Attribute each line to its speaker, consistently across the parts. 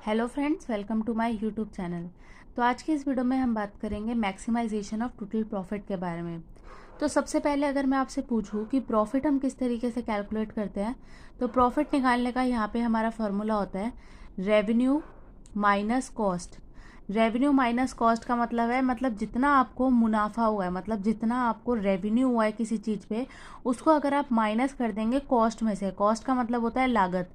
Speaker 1: Hello friends, welcome to my YouTube channel. तो आज की इस वीडियो में हम बात करेंगे मैक्सिमाइजेशन ऑफ टोटल प्रॉफिट के बारे में। तो सबसे पहले अगर मैं आपसे पूछूं कि प्रॉफिट हम किस तरीके से कैलकुलेट करते हैं, तो प्रॉफिट निकालने का यहाँ पे हमारा फॉर्मूला होता है revenue minus cost. Revenue minus cost का मतलब है, मतलब जितना आपको मुनाफा हुआ है, मतलब जितना आपको रेवेन्यू हुआ है किसी चीज़ पे, उसको अगर आप माइनस कर देंगे कॉस्ट में से। कॉस्ट का मतलब होता है लागत।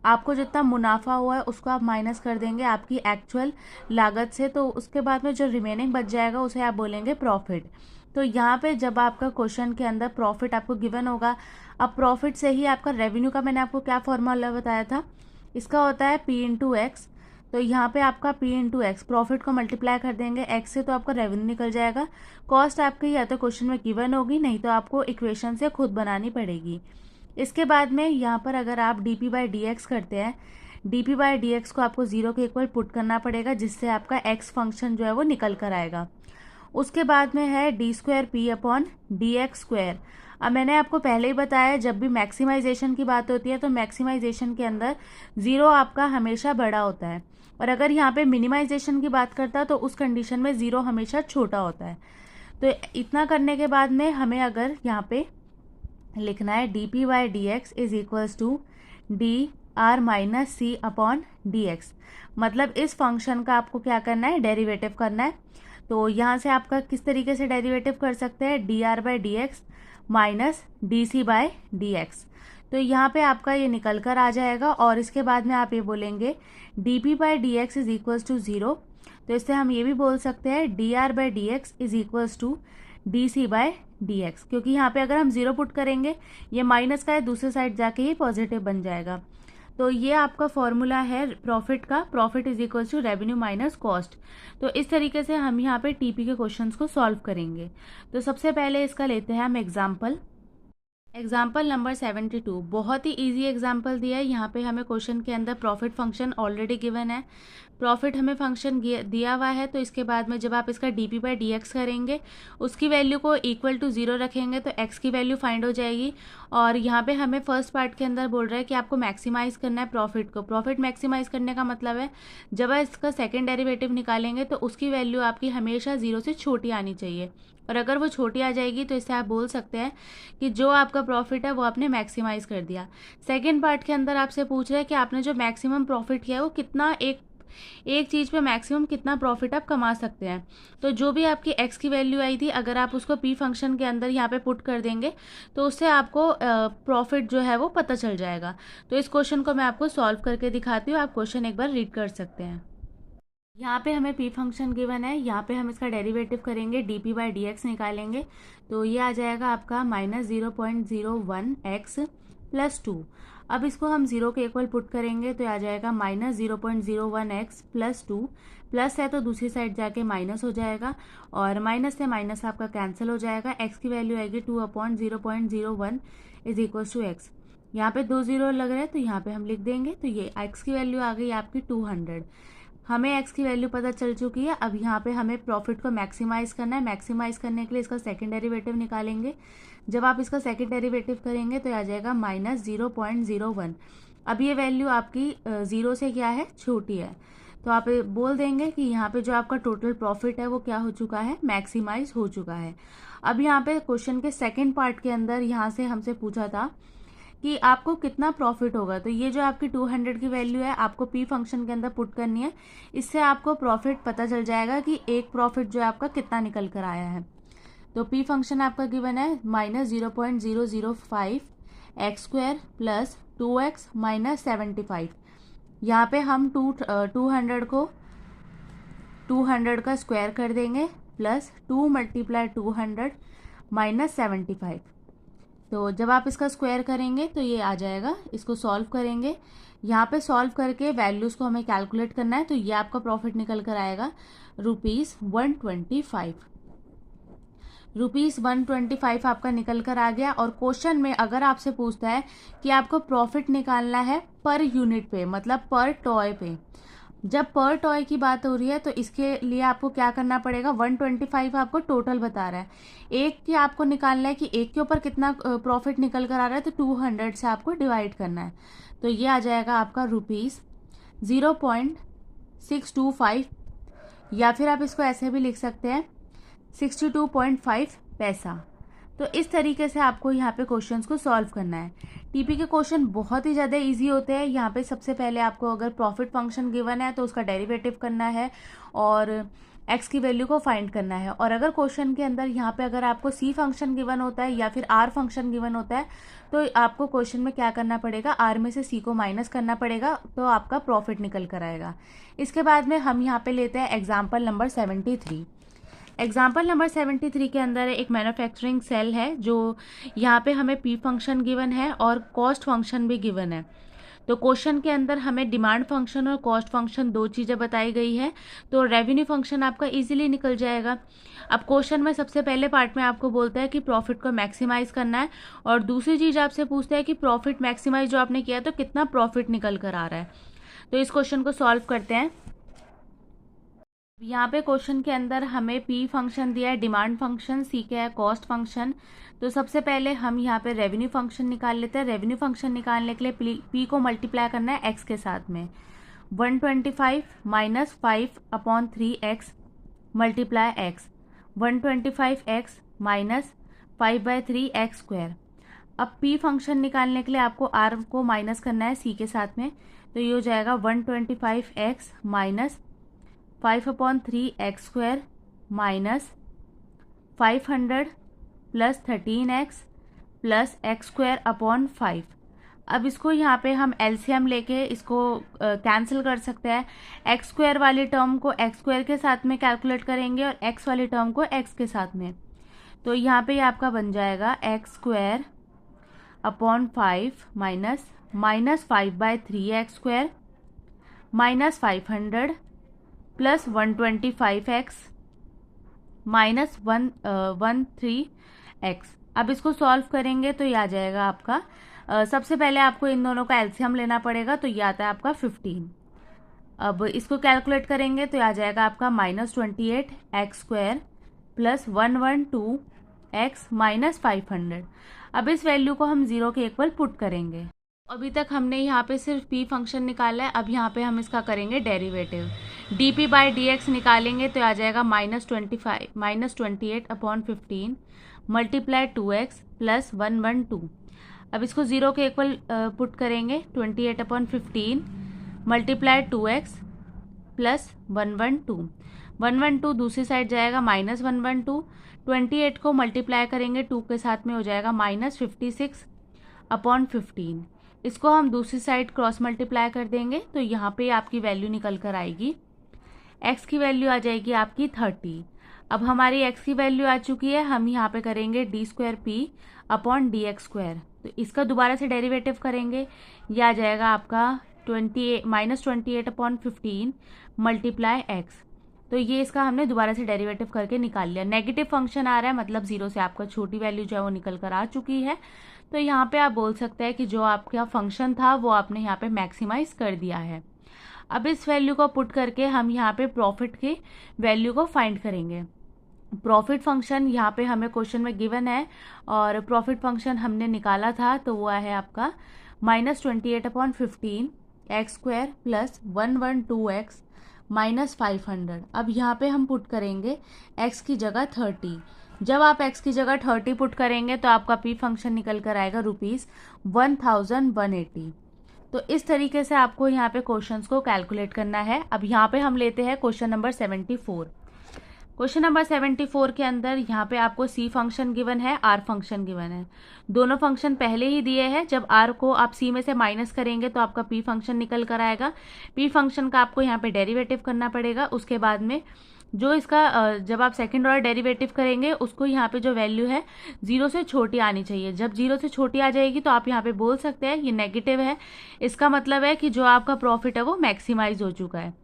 Speaker 1: आपको जितना मुनाफा हुआ है उसको आप माइनस कर देंगे आपकी एक्चुअल लागत से, तो उसके बाद में जो रिमेनिंग बच जाएगा उसे आप बोलेंगे प्रॉफिट। तो यहाँ पे जब आपका क्वेश्चन के अंदर प्रॉफिट आपको गिवन होगा, अब प्रॉफिट से ही आपका रेवेन्यू का मैंने आपको क्या फॉर्मूला बताया था, इसका होता है पी इंटू एक्स। तो यहाँ पे आपका पी इंटू एक्स, प्रॉफिट को मल्टीप्लाई कर देंगे एक्स से, तो आपका रेवेन्यू निकल जाएगा। कॉस्ट आपकी या तो क्वेश्चन में गिवन होगी, नहीं तो आपको इक्वेशन से खुद बनानी पड़ेगी। इसके बाद में यहाँ पर अगर आप D P by D x करते हैं, D P by D x को आपको जीरो के इक्वल पुट करना पड़ेगा, जिससे आपका एक्स फंक्शन जो है वो निकल कर आएगा। उसके बाद में है D square P upon D x square. अब मैंने आपको पहले ही बताया, जब भी मैक्सिमाइजेशन की बात होती है तो मैक्सिमाइजेशन के अंदर जीरो आपका हमेशा बड़ा होता है, और अगर यहाँ पे मिनिमाइजेशन की बात करता है तो उस कंडीशन में जीरो हमेशा छोटा होता है। तो इतना करने के बाद में हमें अगर यहाँ पे लिखना है D P by D X is equals to D R minus C upon D X. मतलब इस फंक्शन का आपको क्या करना है, डेरिवेटिव करना है। तो यहाँ से आपका किस तरीके से डेरिवेटिव कर सकते हैं, D R by D X minus D C by D X. तो यहाँ पे आपका ये निकल कर आ जाएगा, और इसके बाद में आप ये बोलेंगे D P by D X is equals to zero. तो इससे हम ये भी बोल सकते हैं D R by D X is equals to D C by D X, क्योंकि यहाँ पे अगर हम जीरो पुट करेंगे, ये माइनस का है, दूसरे साइड जाके ही पॉजिटिव बन जाएगा। तो ये आपका फॉर्मूला है प्रॉफिट का, profit is equal to revenue minus cost. तो इस तरीके से हम यहाँ पे टीपी के क्वेश्चंस को सॉल्व करेंगे। तो सबसे पहले इसका लेते हैं हम एग्जाम्पल नंबर 72। बहुत ही इजी एग्जाम्पल दिया है। यहाँ पे हमें क्वेश्चन के अंदर प्रॉफिट फंक्शन ऑलरेडी गिवन है, प्रॉफिट हमें फंक्शन दिया हुआ है। तो इसके बाद में जब आप इसका D P by D x करेंगे, उसकी वैल्यू को इक्वल टू जीरो रखेंगे तो एक्स की वैल्यू फाइंड हो जाएगी। और यहाँ पे हमें फर्स्ट पार्ट के अंदर बोल रहा है कि आपको मैक्सिमाइज करना है प्रॉफिट को। प्रॉफिट मैक्सिमाइज करने का मतलब है, जब आप इसका सेकेंड डेरिवेटिव निकालेंगे तो उसकी वैल्यू आपकी हमेशा जीरो से छोटी आनी चाहिए, और अगर वो छोटी आ जाएगी तो इससे आप बोल सकते हैं कि जो आपका प्रॉफिट है वो आपने मैक्सिमाइज कर दिया। सेकेंड पार्ट के अंदर आपसे पूछ रहा है कि आपने जो मैक्सिमम प्रॉफिट किया है वो कितना, एक चीज़ पे मैक्सिमम कितना प्रॉफिट आप कमा सकते हैं। तो जो भी आपकी एक्स की वैल्यू आई थी, अगर आप उसको पी फंक्शन के अंदर यहाँ पे पुट कर देंगे तो उससे आपको प्रॉफिट जो है वो पता चल जाएगा। तो इस क्वेश्चन को मैं आपको सॉल्व करके दिखाती हूँ, आप क्वेश्चन एक बार रीड कर सकते हैं। यहाँ पे हमें पी फंक्शन गिवन है, यहाँ पे हम इसका डेरिवेटिव करेंगे, D P by D x निकालेंगे। तो ये आ जाएगा आपका माइनस 0.01 एक्स प्लस टू। अब इसको हम जीरो के इक्वल पुट करेंगे तो आ जाएगा minus 0.01 x plus two. Plus है तो दूसरी साइड जाके माइनस हो जाएगा, और माइनस से माइनस आपका कैंसिल हो जाएगा। एक्स की वैल्यू आएगी 2 upon 0.01 is equal to X. यहाँ पे दो जीरो लग रहे हैं तो यहाँ पे हम लिख देंगे। तो ये एक्स की वैल्यू आ गई आपकी 200। हमें एक्स की वैल्यू पता चल चुकी है। अब यहाँ पे हमें प्रॉफिट को मैक्सिमाइज करना है। मैक्सिमाइज करने के लिए इसका सेकंड डेरिवेटिव निकालेंगे। जब आप इसका सेकंड डेरिवेटिव करेंगे तो आ जाएगा माइनस 0.01। अब ये वैल्यू आपकी जीरो से क्या है, छोटी है, तो आप बोल देंगे कि यहाँ पे जो आपका टोटल प्रॉफिट है वो क्या हो चुका है, मैक्सिमाइज हो चुका है। अब यहाँ पे क्वेश्चन के सेकेंड पार्ट के अंदर यहाँ से हमसे पूछा था कि आपको कितना प्रॉफिट होगा। तो ये जो आपकी 200 की वैल्यू है आपको पी फंक्शन के अंदर पुट करनी है। इससे आपको प्रॉफिट पता चल जाएगा कि एक प्रॉफिट जो है आपका कितना निकल कर आया है। तो पी फंक्शन आपका गिवन है minus 0.005 x square plus 2x minus 75। यहाँ पे हम 200 को 200 का स्क्वायर कर देंगे, प्लस 2 मल्टीप्लाई 200 माइनस 75। तो जब आप इसका स्क्वायर करेंगे तो ये आ जाएगा। इसको सॉल्व करेंगे, यहाँ पे सॉल्व करके वैल्यूज को हमें कैलकुलेट करना है। तो ये आपका प्रॉफिट निकल कर आएगा ₹125। ₹125 आपका निकल कर आ गया। और क्वेश्चन में अगर आपसे पूछता है कि आपको प्रॉफिट निकालना है पर यूनिट पे, मतलब पर टॉय पे, जब पर टॉय की बात हो रही है तो इसके लिए आपको क्या करना पड़ेगा, 125 आपको टोटल बता रहा है, एक की आपको निकालना है कि एक के ऊपर कितना प्रॉफिट निकल कर आ रहा है, तो 200 से आपको डिवाइड करना है। तो ये आ जाएगा आपका ₹0.0 625, या फिर आप इसको ऐसे भी लिख सकते हैं 62.5 पैसा। तो इस तरीके से आपको यहाँ पे क्वेश्चंस को सॉल्व करना है। टीपी के क्वेश्चन बहुत ही ज़्यादा इजी होते हैं। यहाँ पे सबसे पहले आपको अगर प्रॉफिट फंक्शन गिवन है तो उसका डेरिवेटिव करना है और एक्स की वैल्यू को फाइंड करना है। और अगर क्वेश्चन के अंदर यहाँ पे अगर आपको सी फंक्शन गिवन होता है या फिर आर फंक्शन गिवन होता है तो आपको क्वेश्चन में क्या करना पड़ेगा, आर में से सी को माइनस करना पड़ेगा, तो आपका प्रॉफिट निकल कर आएगा। इसके बाद में हम यहाँ पे लेते हैं एग्जाम्पल नंबर 73। एग्जाम्पल नंबर 73 के अंदर एक मैन्युफैक्चरिंग सेल है जो यहाँ पे हमें पी फंक्शन गिवन है और कॉस्ट फंक्शन भी गिवन है। तो क्वेश्चन के अंदर हमें डिमांड फंक्शन और कॉस्ट फंक्शन दो चीज़ें बताई गई है, तो रेवेन्यू फंक्शन आपका इजीली निकल जाएगा। अब क्वेश्चन में सबसे पहले पार्ट में आपको बोलता है कि प्रॉफिट को मैक्सिमाइज करना है और दूसरी चीज़ आपसे पूछता है कि प्रॉफिट मैक्सिमाइज जो आपने किया तो कितना प्रॉफिट निकल कर आ रहा है। तो इस क्वेश्चन को सॉल्व करते हैं। यहाँ पे क्वेश्चन के अंदर हमें पी फंक्शन दिया है, डिमांड फंक्शन, सी क्या है, कॉस्ट फंक्शन। तो सबसे पहले हम यहाँ पे रेवेन्यू फंक्शन निकाल लेते हैं। रेवेन्यू फंक्शन निकालने के लिए पी को मल्टीप्लाई करना है एक्स के साथ में। 125 minus 5/3x multiply x, 125x minus 5/3x²। अब पी फंक्शन निकालने के लिए आपको आर को माइनस करना है सी के साथ में, तो ये हो जाएगा 125x minus 5/3x² minus 500 plus 13x plus x²/5। अब इसको यहाँ पे हम एलसीएम लेके इसको कैंसिल कर सकते हैं। x² वाली टर्म को x² के साथ में कैलकुलेट करेंगे और x वाली टर्म को x के साथ में। तो यहाँ पे आपका बन जाएगा x²/5 minus 5/3x² minus 500 plus 125x minus 113x। अब इसको सॉल्व करेंगे तो ये आ जाएगा आपका सबसे पहले आपको इन दोनों का एलसीएम लेना पड़ेगा, तो ये आता है आपका 15। अब इसको कैलकुलेट करेंगे तो आ जाएगा आपका -28x² प्लस 112x माइनस 500। अब इस वैल्यू को हम 0 के इक्वल पुट करेंगे। अभी तक हमने यहाँ पे सिर्फ पी फंक्शन निकाला है, अब यहाँ पे हम इसका करेंगे डेरिवेटिव। dp/dx निकालेंगे तो आ जाएगा -28/15 मल्टीप्लाई 2x प्लस 112। अब इसको 0 के इक्वल पुट करेंगे, 28/15 मल्टीप्लाई 2x प्लस 112। 112 दूसरी साइड जाएगा -112। 28 को मल्टीप्लाई करेंगे 2 के साथ में, हो जाएगा -56/15। इसको हम दूसरी साइड क्रॉस मल्टीप्लाई कर देंगे तो यहाँ पे आपकी वैल्यू निकल कर आएगी। x की वैल्यू आ जाएगी आपकी 30। अब हमारी x की वैल्यू आ चुकी है, हम यहाँ पे करेंगे d²p/dx²। तो इसका दोबारा से डेरिवेटिव करेंगे, यह आ जाएगा आपका -28/15 मल्टीप्लाई x। तो ये इसका हमने दोबारा से डेरिवेटिव करके निकाल लिया। नेगेटिव फंक्शन आ रहा है, मतलब 0 से आपका छोटी वैल्यू जो है वो निकल कर आ चुकी है। तो यहाँ पे आप बोल सकते हैं कि जो आपका फंक्शन था वो आपने यहाँ पे मैक्सिमाइज कर दिया है। अब इस वैल्यू को पुट करके हम यहाँ पे प्रॉफिट की वैल्यू को फाइंड करेंगे। प्रॉफिट फंक्शन यहाँ पे हमें क्वेश्चन में गिवन है और प्रॉफिट फंक्शन हमने निकाला था, तो वो है आपका -28/15 x² प्लस 112x माइनस 500। अब यहाँ पे हम पुट करेंगे x की जगह 30। जब आप x की जगह 30 पुट करेंगे तो आपका p फंक्शन निकल कर आएगा ₹1180। तो इस तरीके से आपको यहाँ पे क्वेश्चंस को कैलकुलेट करना है। अब यहाँ पे हम लेते हैं क्वेश्चन नंबर 74। क्वेश्चन नंबर 74 के अंदर यहाँ पे आपको सी फंक्शन गिवन है, आर फंक्शन गिवन है। दोनों फंक्शन पहले ही दिए हैं। जब आर को आप सी में से माइनस करेंगे तो आपका पी फंक्शन निकल कर आएगा। पी फंक्शन का आपको यहाँ पे डेरिवेटिव करना पड़ेगा। उसके बाद में जो इसका जब आप सेकंड ऑर्डर डेरिवेटिव करेंगे उसको यहाँ पे जो वैल्यू है 0 से छोटी आनी चाहिए। जब 0 से छोटी आ जाएगी तो आप यहाँ पे बोल सकते हैं ये नेगेटिव है, इसका मतलब है कि जो आपका प्रॉफिट है वो मैक्सिमाइज हो चुका है।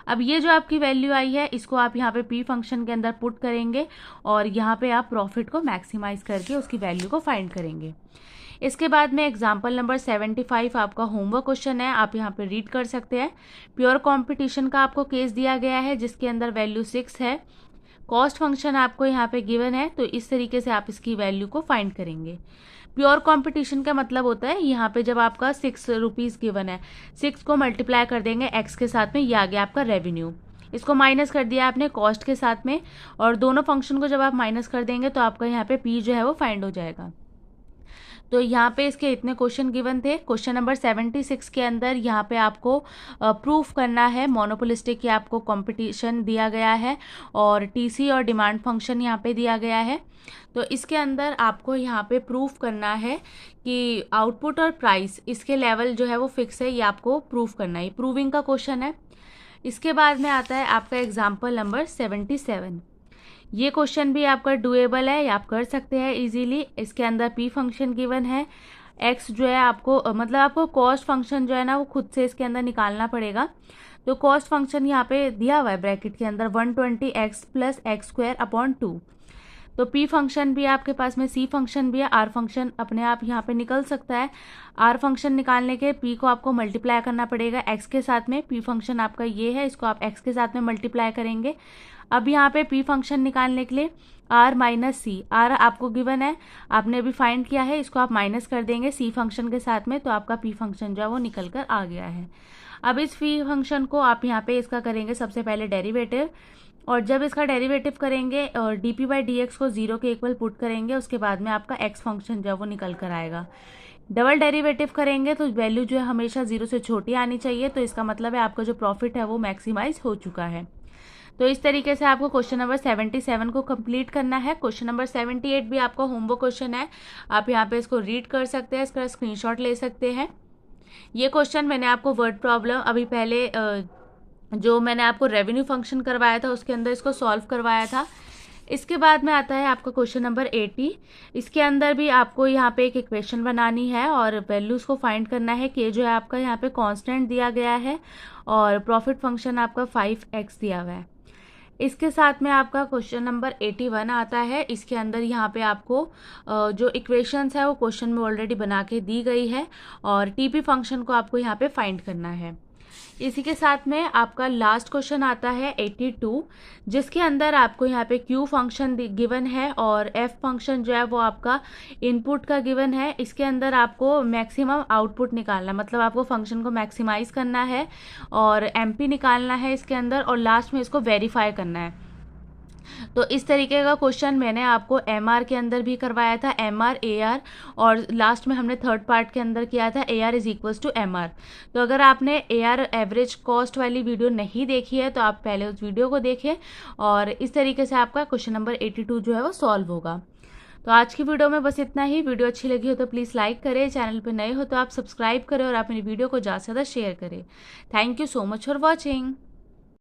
Speaker 1: अब ये जो आपकी वैल्यू आई है इसको आप यहाँ पे पी फंक्शन के अंदर पुट करेंगे और यहाँ पे आप प्रॉफिट को मैक्सिमाइज करके उसकी वैल्यू को फाइंड करेंगे। इसके बाद में एग्जाम्पल नंबर 75 आपका होमवर्क क्वेश्चन है, आप यहाँ पे रीड कर सकते हैं। प्योर कंपटीशन का आपको केस दिया गया है जिसके अंदर वैल्यू 6 है। कॉस्ट फंक्शन आपको यहाँ पे गिवन है, तो इस तरीके से आप इसकी वैल्यू को फाइंड करेंगे। प्योर कंपटीशन का मतलब होता है यहाँ पे जब आपका 6 रुपीज़ गिवन है, 6 को मल्टीप्लाई कर देंगे एक्स के साथ में, ये आ गया आपका रेवेन्यू। इसको माइनस कर दिया आपने कॉस्ट के साथ में, और दोनों फंक्शन को जब आप माइनस कर देंगे तो आपका यहाँ पे पी जो है वो फाइंड हो जाएगा। तो यहाँ पे इसके इतने क्वेश्चन गिवन थे। क्वेश्चन नंबर 76 के अंदर यहाँ पे आपको प्रूफ करना है मोनोपोलिस्टिक की आपको कंपटीशन दिया गया है, और टीसी और डिमांड फंक्शन यहाँ पे दिया गया है। तो इसके अंदर आपको यहाँ पे प्रूफ करना है कि आउटपुट और प्राइस इसके लेवल जो है वो फिक्स है, ये आपको प्रूफ करना है। प्रूविंग का क्वेश्चन है। इसके बाद में आता है आपका एग्जाम्पल नंबर 77। ये क्वेश्चन भी आपका डुएबल है, आप कर सकते हैं इजीली। इसके अंदर पी फंक्शन गिवन है, एक्स जो है आपको मतलब आपको कॉस्ट फंक्शन जो है ना वो खुद से इसके अंदर निकालना पड़ेगा। तो कॉस्ट फंक्शन यहाँ पे दिया हुआ है ब्रैकेट के अंदर 120x plus x square upon 2। तो पी फंक्शन भी आपके पास में, सी फंक्शन भी है, आर फंक्शन अपने आप यहाँ पे निकल सकता है। आर फंक्शन निकालने के पी को आपको मल्टीप्लाई करना पड़ेगा एक्स के साथ में। पी फंक्शन आपका ये है, इसको आप एक्स के साथ में मल्टीप्लाई करेंगे। अब यहाँ पे पी फंक्शन निकालने के लिए आर माइनस सी, आर आपको गिवन है, आपने अभी फाइंड किया है, इसको आप माइनस कर देंगे सी फंक्शन के साथ में, तो आपका पी फंक्शन जो है वो निकल कर आ गया है। अब इस पी फंक्शन को आप यहाँ पे इसका करेंगे सबसे पहले डेरिवेटिव, और जब इसका डेरिवेटिव करेंगे और D P by D x को 0 के इक्वल पुट करेंगे, उसके बाद में आपका एक्स फंक्शन जो है वो निकल कर आएगा। डबल डेरिवेटिव करेंगे तो वैल्यू जो है हमेशा 0 से छोटी आनी चाहिए, तो इसका मतलब है आपका जो प्रॉफिट है वो मैक्सिमाइज हो चुका है। तो इस तरीके से आपको क्वेश्चन नंबर 77 को कंप्लीट करना है। क्वेश्चन नंबर 78 भी आपका होमवर्क क्वेश्चन है, आप यहाँ पे इसको रीड कर सकते हैं, इसका स्क्रीनशॉट ले सकते हैं। ये क्वेश्चन मैंने आपको वर्ड प्रॉब्लम अभी पहले जो मैंने आपको रेवेन्यू फंक्शन करवाया था उसके अंदर इसको सॉल्व करवाया था। इसके बाद में आता है आपका क्वेश्चन नंबर 80। इसके अंदर भी आपको यहाँ पे एक इक्वेशन बनानी है और वैल्यूज़ को फाइंड करना है। के जो है आपका यहाँ पे कांस्टेंट दिया गया है और प्रॉफिट फंक्शन आपका 5x दिया हुआ है। इसके साथ में आपका क्वेश्चन नंबर 81 आता है। इसके अंदर यहाँ पे आपको जो इक्वेशंस है वो क्वेश्चन में ऑलरेडी बना के दी गई है, और टीपी फंक्शन को आपको यहाँ पे फाइंड करना है। इसी के साथ में आपका लास्ट क्वेश्चन आता है 82, जिसके अंदर आपको यहाँ पे क्यू फंक्शन गिवन है और एफ फंक्शन जो है वो आपका इनपुट का गिवन है। इसके अंदर आपको मैक्सिमम आउटपुट निकालना, मतलब आपको फंक्शन को मैक्सिमाइज करना है और एमपी निकालना है इसके अंदर, और लास्ट में इसको वेरीफाई करना है। तो इस तरीके का क्वेश्चन मैंने आपको एमआर के अंदर भी करवाया था, एमआर एआर, और लास्ट में हमने थर्ड पार्ट के अंदर किया था AR is equals to MR. तो अगर आपने एआर एवरेज कॉस्ट वाली वीडियो नहीं देखी है तो आप पहले उस वीडियो को देखिए, और इस तरीके से आपका क्वेश्चन नंबर 82 जो है वो सॉल्व होगा। तो आज की वीडियो में बस इतना ही। वीडियो अच्छी लगी हो तो प्लीज़ लाइक करें, चैनल पर नए हो तो आप सब्सक्राइब करें और आप मेरी वीडियो को ज़्यादा से ज़्यादा शेयर करें। Thank you so much for watching.